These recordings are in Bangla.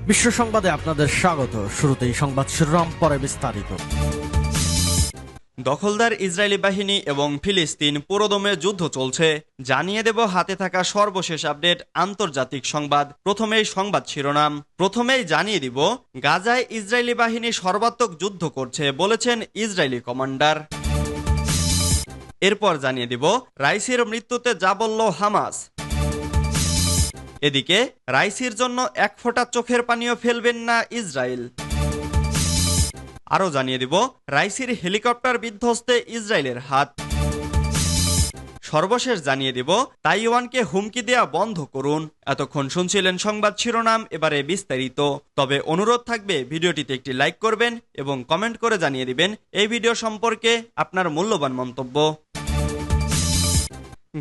বিশ্ব সংবাদে আপনাদের স্বাগত। শুরুতেই সংবাদ শিরোনাম, পরে বিস্তারিত। দখলদার ইসরায়েলি বাহিনী এবং ফিলিস্তিন পুরোদমে যুদ্ধ চলছে, জানিয়ে দেব হাতে থাকা সর্বশেষ আপডেট আন্তর্জাতিক সংবাদ। প্রথমেই সংবাদ শিরোনাম। প্রথমেই জানিয়ে দিব, গাজায় ইসরায়েলি বাহিনী সর্বাত্মক যুদ্ধ করছে বলেছেন ইসরায়েলি কমান্ডার। এরপর জানিয়ে দিব, রাইসির মৃত্যুতে যা বলল হামাস। এদিকে রাইসির জন্য এক ফোঁটা চোখের পানিও ফেলবেন না ইসরায়েল। আরও জানিয়ে দিব, রাইসির হেলিকপ্টার বিধ্বস্তে ইসরায়েলের হাত। সর্বশেষ জানিয়ে দিব, তাইওয়ানকে হুমকি দেয়া বন্ধ করুন। এতক্ষণ শুনছিলেন সংবাদ শিরোনাম, এবারে বিস্তারিত। তবে অনুরোধ থাকবে ভিডিওটিতে একটি লাইক করবেন এবং কমেন্ট করে জানিয়ে দিবেন এই ভিডিও সম্পর্কে আপনার মূল্যবান মন্তব্য।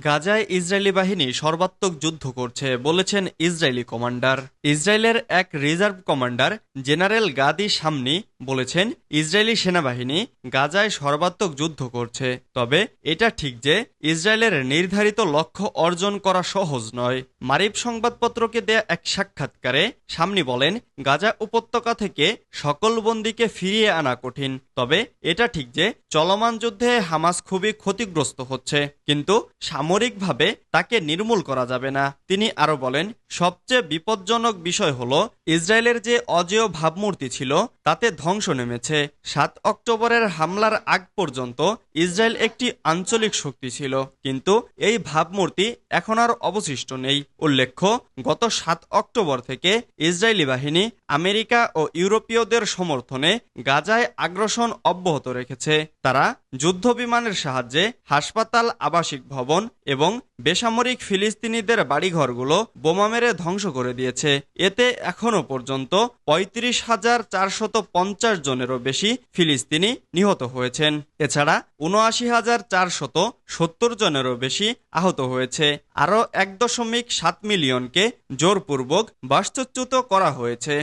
গাজায় ইসরায়েলি বাহিনী সর্বাত্মক যুদ্ধ করছে বলেছেন ইসরায়েলি কমান্ডার। ইসরায়েলের এক রিজার্ভ কমান্ডার জেনারেল গাদি শামনি বলেছেন, ইসরায়েলি সেনাবাহিনী গাজায় সর্বাত্মক যুদ্ধ করছে। তবে এটা ঠিক যে ইসরায়েলের নির্ধারিত লক্ষ্য অর্জন করা সহজ নয়। মারিফ সংবাদপত্রকে দেয়া এক সাক্ষাৎকারে শামনি বলেন, গাজা উপত্যকা থেকে সকল বন্দীকে ফিরিয়ে আনা কঠিন। তবে এটা ঠিক যে চলমান যুদ্ধে হামাস খুবই ক্ষতিগ্রস্ত হচ্ছে, কিন্তু সামরিকভাবে তাকে নির্মূল করা যাবে না। তিনি আরো বলেন, সবচেয়ে বিপজ্জনক বিষয় হলো ইসরায়েলের যে অজেয় ভাবমূর্তি ছিল তাতে ধ্বংস নেমেছে। ৭ অক্টোবরের হামলার আগ পর্যন্ত ইসরায়েল একটি আঞ্চলিক শক্তি ছিল, কিন্তু এই ভাবমূর্তি এখন আর অবশিষ্ট নেই। উল্লেখ্য, গত ৭ অক্টোবর থেকে ইসরায়েলি বাহিনী আমেরিকা ও ইউরোপীয়দের সমর্থনে গাজায় আগ্রাসন অব্যাহত রেখেছে। তারা যুদ্ধ বিমানের সাহায্যে হাসপাতাল, আবাসিক ভবন এবং বেসামরিক ফিলিস্তিনিদের বাড়িঘরগুলো বোমা মেরে ধ্বংস করে দিয়েছে। এতে এখনো পর্যন্ত ৩৫,৪৫০ জনেরও বেশি ফিলিস্তিনি নিহত হয়েছেন। এছাড়া ৭৯,৪৭০ জনেরও বেশি আহত হয়েছে। আরও ১.৭ মিলিয়নকে জোরপূর্বক বাস্তুচ্যুত করা হয়েছে।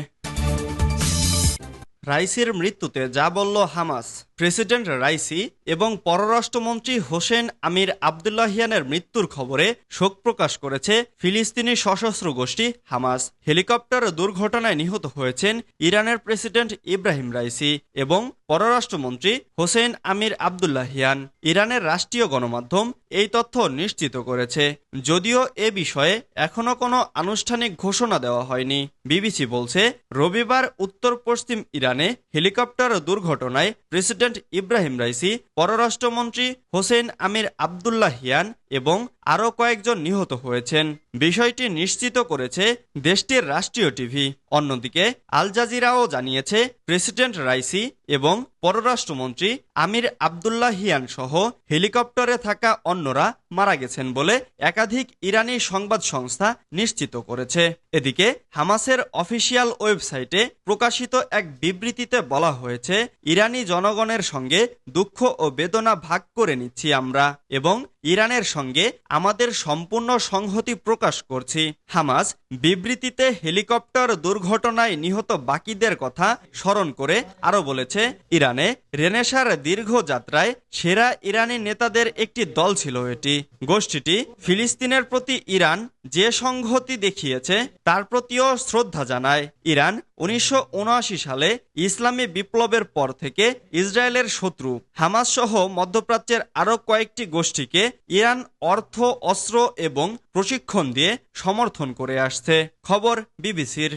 রাইসির মৃত্যুতে যা বলল হামাস। প্রেসিডেন্ট রাইসি এবং পররাষ্ট্রমন্ত্রী হোসেন আমির আবদুল্লাহিয়ানের মৃত্যুর খবরে শোক প্রকাশ করেছে ফিলিস্তিনি সশস্ত্র গোষ্ঠী হামাস। হেলিকপ্টার দুর্ঘটনায় নিহত হয়েছেন ইরানের প্রেসিডেন্ট ইব্রাহিম রাইসি এবং পররাষ্ট্রমন্ত্রী হোসেন আমির আবদুল্লাহিয়ান। ইরানের রাষ্ট্রীয় গণমাধ্যম এই তথ্য নিশ্চিত করেছে, যদিও এ বিষয়ে এখনো কোনো আনুষ্ঠানিক ঘোষণা দেওয়া হয়নি। বিবিসি বলছে, রবিবার উত্তর পশ্চিম ইরানে হেলিকপ্টার দুর্ঘটনায় প্রেসিডেন্ট ইব্রাহিম রাইসি, পররাষ্ট্রমন্ত্রী হোসেন আমির আবদুল্লাহিয়ান এবং আরও কয়েকজন নিহত হয়েছেন। বিষয়টি নিশ্চিত করেছে দেশটির রাষ্ট্রীয় টিভি। অন্যদিকে আল জাজিরাও জানিয়েছে, প্রেসিডেন্ট রাইসি এবং পররাষ্ট্রমন্ত্রী আমির আবদুল্লাহিয়ান সহ হেলিকপ্টারে থাকা অন্যরা মারা গেছেন বলে একাধিক ইরানি সংবাদ সংস্থা নিশ্চিত করেছে। এদিকে হামাসের অফিসিয়াল ওয়েবসাইটে প্রকাশিত এক বিবৃতিতে বলা হয়েছে, ইরানি জনগণের সঙ্গে দুঃখ ও বেদনা ভাগ করে নিচ্ছি আমরা এবং ইরানের সঙ্গে আমাদের সম্পূর্ণ সংহতি প্রকাশ করছি। হামাস বিবৃতিতে হেলিকপ্টার দুর্ঘটনায় নিহত বাকিদের কথা স্মরণ করে আরো বলেছে, ইরানে রেনেসার দীর্ঘ যাত্রায় সেরা ইরানি নেতাদের একটি দল ছিল এটি। গোষ্ঠীটি ফিলিস্তিনের প্রতি ইরান যে সংহতি দেখিয়েছে তার প্রতিও শ্রদ্ধা জানায়। ইরান ১৯৭৯ সালে ইসলামী বিপ্লবের পর থেকে ইসরায়েলের শত্রু। হামাস সহ মধ্যপ্রাচ্যের আরও কয়েকটি গোষ্ঠীকে ইরান অর্থ, অস্ত্র এবং প্রশিক্ষণ দিয়ে সমর্থন করে আসছে। খবর বিবিসির।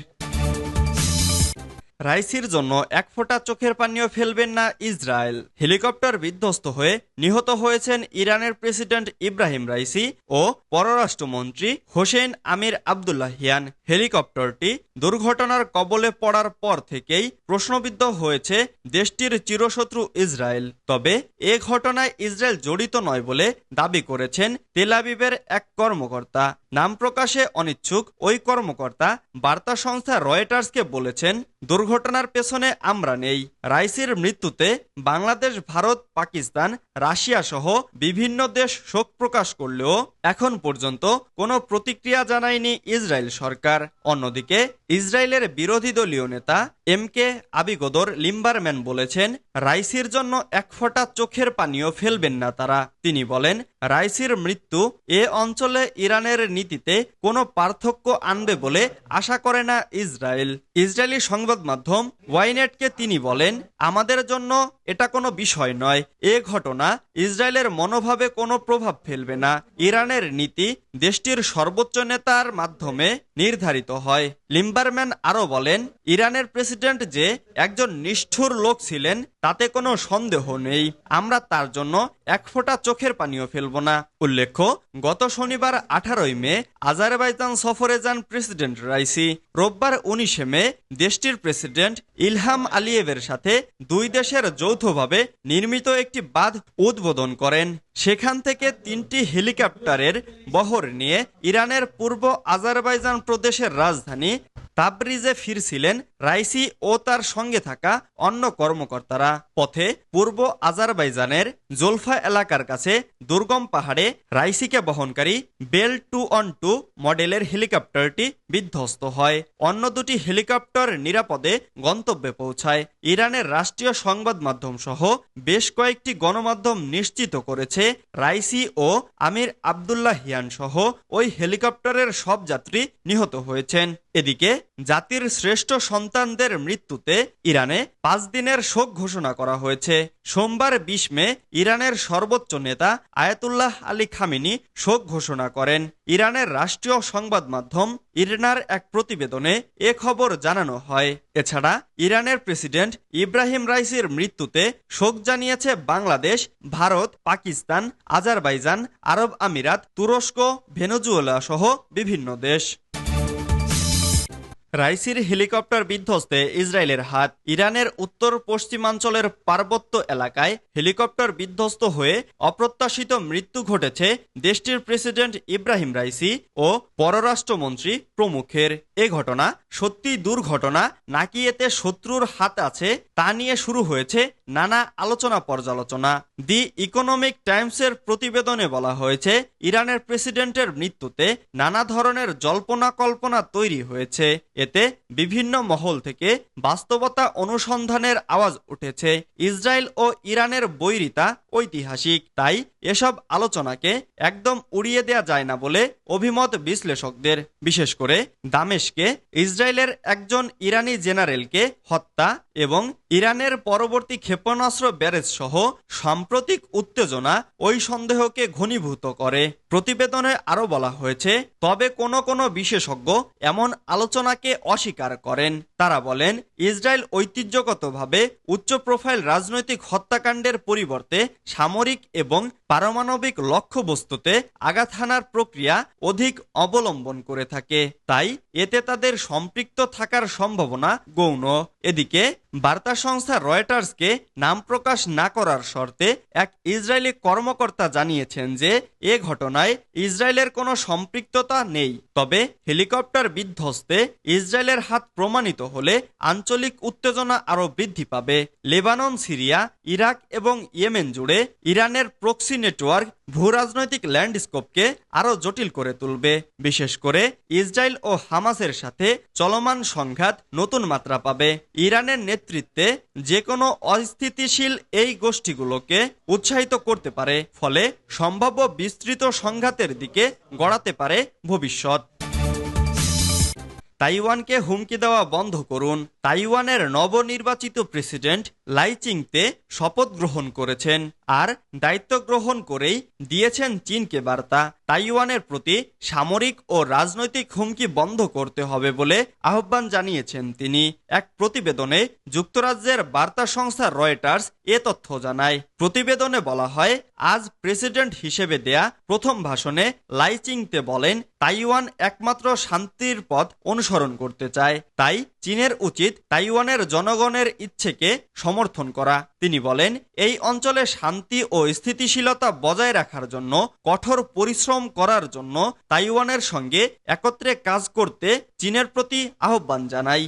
রাইসির জন্য এক ফোঁটা চোখের পানিও ফেলবেন না ইসরায়েল। হেলিকপ্টার বিধ্বস্ত হয়ে নিহত হয়েছেন ইরানের প্রেসিডেন্ট ইব্রাহিম রাইসি ও পররাষ্ট্রমন্ত্রী হোসেন আমির আবদুল্লাহিয়ান। হেলিকপ্টারটি দুর্ঘটনার কবলে পড়ার পর থেকেই প্রশ্নবিদ্ধ হয়েছে দেশটির চিরশত্রু ইসরায়েল। তবে এ ঘটনায় ইসরায়েল জড়িত নয় বলে দাবি করেছেন তেল আবিবের এক কর্মকর্তা। নাম প্রকাশে অনিচ্ছুক ওই কর্মকর্তা বার্তা সংস্থা রয়টার্সকে বলেছেন, দুর্ঘটনা দুর্ঘটনার পেছনে আমরা নেই। রাইসির মৃত্যুতে বাংলাদেশ, ভারত, পাকিস্তান, রাশিয়া সহ বিভিন্ন দেশ শোক প্রকাশ করলেও এখন পর্যন্ত কোনো প্রতিক্রিয়া জানায়নি ইসরায়েল সরকার। অন্যদিকে ইসরায়েলের বিরোধী দলীয় নেতা এমকে আবিগদর লিম্বারম্যান বলেছেন, রাইসির জন্য এক ফোঁটা চোখের পানিও ফেলবেন না তারা। তিনি বলেন, রাইসির মৃত্যু এ অঞ্চলে ইরানের নীতিতে কোনো পার্থক্য আনবে বলে আশা করে না ইসরায়েল। ইসরায়েলি সংবাদ মাধ্যম ওয়াইনেটকে তিনি বলেন, আমাদের জন্য এটা কোনো বিষয় নয়। এ ঘটনা ইসরায়েলের মনোভাবে কোনো প্রভাব ফেলবে না। ইরানের নীতি দেশটির সর্বোচ্চ নেতার মাধ্যমে নির্ধারিত হয়। লিম্বারম্যান আরও বলেন, ইরানের প্রেসিডেন্ট যে একজন নিষ্ঠুর লোক ছিলেন তাতে কোনো সন্দেহ নেই। আমরা তার জন্য এক ফোঁটা চোখের পানিও ফেলব না। উল্লেখ্য, গত শনিবার 18 মে আজারবাইজান সফরে যান প্রেসিডেন্ট রাইসি। রোববার 19 মে দেশটির প্রেসিডেন্ট ইলহাম আলিয়েভের সাথে দুই দেশের যৌথভাবে নির্মিত একটি বাঁধ উদ্বোধন করেন। সেখান থেকে 3টি হেলিকপ্টারের বহর নিয়ে ইরানের পূর্ব আজারবাইজান প্রদেশের রাজধানী তাবরিজে ফিরছিলেন রাইসি ও তার সঙ্গে থাকা অন্য কর্মকর্তারা। পথে পূর্ব আজারবাইজানের জোলফা এলাকার কাছে দুর্গম পাহাড়ে রাইসিকে বহনকারী বেল 212 মডেলের হেলিকপ্টারটি বিধ্বস্ত হয়। অন্য দুটি হেলিকপ্টার নিরাপদে গন্তব্যে পৌঁছায়। ইরানের রাষ্ট্রীয় সংবাদ মাধ্যম সহ বেশ কয়েকটি গণমাধ্যম নিশ্চিত করেছে, রাইসি ও আমির আবদুল্লাহিয়ান সহ ওই হেলিকপ্টারের সব যাত্রী নিহত হয়েছেন। এদিকে জাতির শ্রেষ্ঠ সন্তানদের মৃত্যুতে ইরানে 5 দিনের শোক ঘোষণা করা হয়েছে। সোমবার 20 মে ইরানের সর্বোচ্চ নেতা আয়াতুল্লাহ আলী খামেনি শোক ঘোষণা করেন। ইরানের রাষ্ট্রীয় সংবাদ মাধ্যম ইরনার এক প্রতিবেদনে এ খবর জানানো হয়। এছাড়া ইরানের প্রেসিডেন্ট ইব্রাহিম রাইসির মৃত্যুতে শোক জানিয়েছে বাংলাদেশ, ভারত, পাকিস্তান, আজারবাইজান, আরব আমিরাত, তুরস্ক, ভেনেজুয়েলা সহ বিভিন্ন দেশ। রাইসির হেলিকপ্টার বিধ্বস্তে ইসরায়েলের হাত। ইরানের উত্তর পশ্চিমাঞ্চলের পার্বত্য এলাকায় হেলিকপ্টার বিধ্বস্ত হয়ে অপ্রত্যাশিত মৃত্যু ঘটেছে দেশটির প্রেসিডেন্ট ইব্রাহিম রাইসি ও পররাষ্ট্রমন্ত্রী প্রমুখের। এ ঘটনা সত্যি দুর্ঘটনা নাকি এতে শত্রুর হাত আছে তা নিয়ে শুরু হয়েছে নানা আলোচনা পর্যালোচনা। দি ইকোনমিক টাইমসের প্রতিবেদনে বলা হয়েছে, ইরানের প্রেসিডেন্টের মৃত্যুতে নানা ধরনের জল্পনা কল্পনা তৈরি হয়েছে। এতে বিভিন্ন মহল থেকে বাস্তবতা অনুসন্ধানের আওয়াজ উঠেছে। ইসরায়েল ও ইরানের বৈরিতা ঐতিহাসিক, তাই এসব আলোচনাকে একদম উড়িয়ে দেয়া যায় না বলে অভিমত বিশ্লেষকদের। বিশেষ করে দামেস্কে ইসরায়েলের একজন ইরানি জেনারেলকে হত্যা এবং ইরানের পরবর্তী ক্ষেপণাস্ত্র ব্যারেজ সহ সাম্প্রতিক উত্তেজনা ওই সন্দেহকে ঘনীভূত করে। প্রতিবেদনে আরও বলা হয়েছে, তবে কোনো বিশেষজ্ঞ এমন আলোচনাকে অস্বীকার করেন। তারা বলেন, ইসরায়েল ঐতিহ্যগতভাবে উচ্চ প্রোফাইল রাজনৈতিক হত্যাকাণ্ডের পরিবর্তে সামরিক এবং পারমাণবিক লক্ষ্যবস্তুতে আঘাত হানার প্রক্রিয়া অধিক অবলম্বন করে থাকে, তাই এতে তাদের সম্পৃক্ত থাকার সম্ভাবনা গৌণ। এদিকে বার্তা সংস্থা রয়টার্সকে নাম প্রকাশ না করার শর্তে এক ইসরায়েলি কর্মকর্তা জানিয়েছেন যে এ ঘটনায় ইসরায়েলের কোনো সম্পৃক্ততা নেই। তবে হেলিকপ্টার বিধ্বস্তে ইসরায়েলের হাত প্রমাণিত হলে আঞ্চলিক উত্তেজনা আরও বৃদ্ধি পাবে। লেবানন, সিরিয়া, ইরাক এবং ইয়েমেন জুড়ে ইরানের প্রক্সি নেটওয়ার্ক ভূরাজনৈতিক ল্যান্ডস্কেপকে আরও জটিল করে তুলবে। বিশেষ করে ইসরায়েল ও হামাসের সাথে চলমান সংঘাত নতুন মাত্রা পাবে। ইরানের নেতৃত্বে যে কোনো অস্থিতিশীল এই গোষ্ঠীগুলোকে উৎসাহিত করতে পারে, ফলে সম্ভাব্য বিস্তৃত সংঘাতের দিকে গড়াতে পারে ভবিষ্যৎ। তাইওয়ানকে হুমকি দেওয়া বন্ধ করুন। তাইওয়ানের নবনির্বাচিত প্রেসিডেন্ট লাই চিংতে শপথ গ্রহণ করেছেন আর দায়িত্ব গ্রহণ করেই দিয়েছেন চীনকে বার্তা। তাইওয়ানের প্রতি সামরিক ও রাজনৈতিক হুমকি বন্ধ করতে হবে বলে আহ্বান জানিয়েছেন তিনি। এক প্রতিবেদনে যুক্তরাজ্যের বার্তা সংস্থা রয়টার্স এ তথ্য জানায়। প্রতিবেদনে বলা হয়, আজ প্রেসিডেন্ট হিসেবে দেয়া প্রথম ভাষণে লাই চিংতে বলেন, তাইওয়ান একমাত্র শান্তির পথ অনুসরণ করতে চায়, তাই চীনের উচিত তাইওয়ানের জনগণের ইচ্ছেকে সমর্থন করা। তিনি বলেন, এই অঞ্চলে শান্তি ও স্থিতিশীলতা বজায় রাখার জন্য কঠোর পরিশ্রম করার জন্য তাইওয়ানের সঙ্গে একত্রে কাজ করতে চীনের প্রতি আহ্বান জানাই।